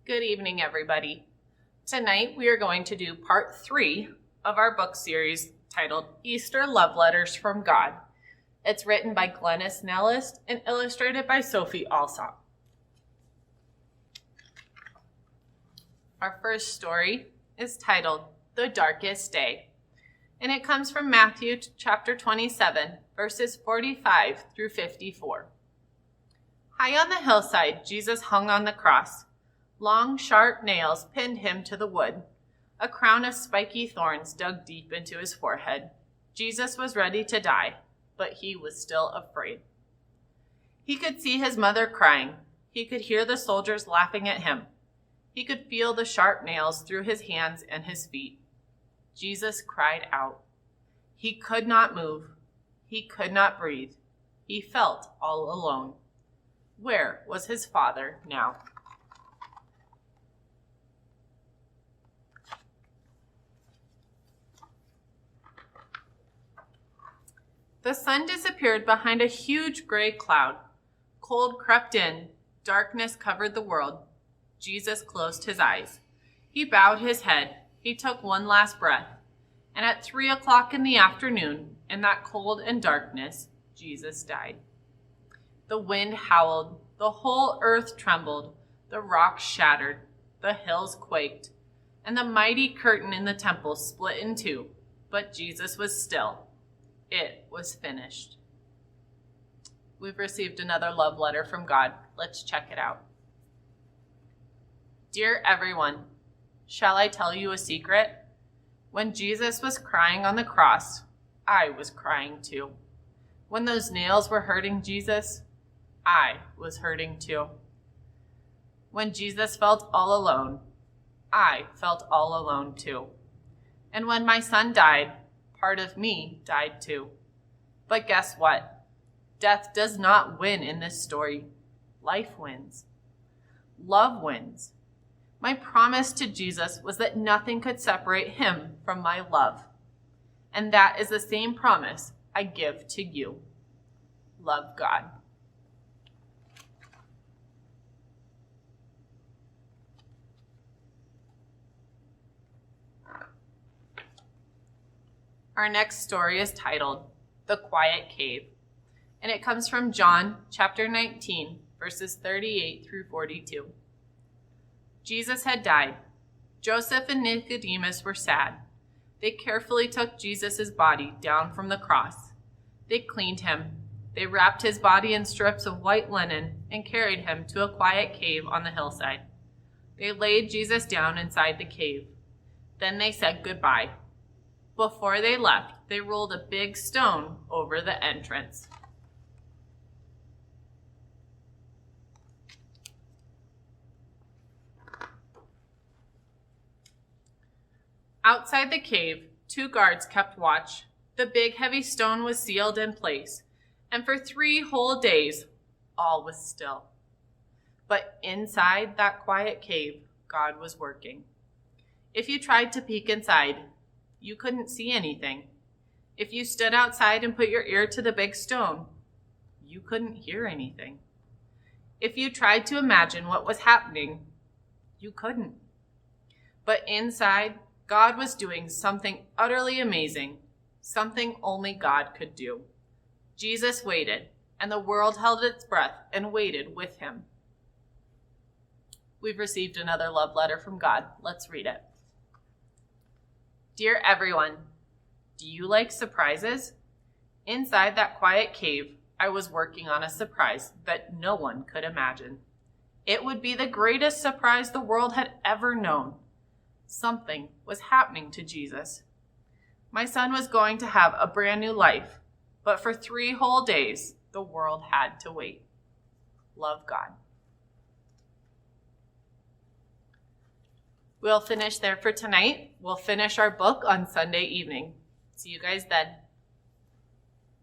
Good evening, everybody. Tonight we are going to do part 3 of our book series titled Easter Love Letters from God. It's written by Glennis Nellis and illustrated by Sophie Alsop. Our first story is titled The Darkest Day, and it comes from Matthew chapter 27, verses 45 through 54. High on the hillside, Jesus hung on the cross. Long, sharp nails pinned him to the wood. A crown of spiky thorns dug deep into his forehead. Jesus was ready to die, but he was still afraid. He could see his mother crying. He could hear the soldiers laughing at him. He could feel the sharp nails through his hands and his feet. Jesus cried out. He could not move. He could not breathe. He felt all alone. Where was his Father now? The sun disappeared behind a huge gray cloud. Cold crept in. Darkness covered the world. Jesus closed his eyes. He bowed his head. He took one last breath. And at 3 o'clock in the afternoon, in that cold and darkness, Jesus died. The wind howled. The whole earth trembled. The rocks shattered. The hills quaked. And the mighty curtain in the temple split in two. But Jesus was still. It was finished. We've received another love letter from God. Let's check it out. Dear everyone, shall I tell you a secret? When Jesus was crying on the cross, I was crying too. When those nails were hurting Jesus, I was hurting too. When Jesus felt all alone, I felt all alone too. And when my son died, part of me died too. But guess what? Death does not win in this story. Life wins. Love wins. My promise to Jesus was that nothing could separate him from my love. And that is the same promise I give to you. Love God. Our next story is titled The Quiet Cave, and it comes from John chapter 19, verses 38 through 42. Jesus had died. Joseph and Nicodemus were sad. They carefully took Jesus' body down from the cross. They cleaned him. They wrapped his body in strips of white linen and carried him to a quiet cave on the hillside. They laid Jesus down inside the cave. Then they said goodbye. Before they left, they rolled a big stone over the entrance. Outside the cave, 2 guards kept watch. The big heavy stone was sealed in place, and for 3 whole days, all was still. But inside that quiet cave, God was working. If you tried to peek inside, you couldn't see anything. If you stood outside and put your ear to the big stone, you couldn't hear anything. If you tried to imagine what was happening, you couldn't. But inside, God was doing something utterly amazing, something only God could do. Jesus waited, and the world held its breath and waited with him. We've received another love letter from God. Let's read it. Dear everyone, do you like surprises? Inside that quiet cave, I was working on a surprise that no one could imagine. It would be the greatest surprise the world had ever known. Something was happening to Jesus. My son was going to have a brand new life, but for 3 whole days, the world had to wait. Love God. We'll finish there for tonight. We'll finish our book on Sunday evening. See you guys then.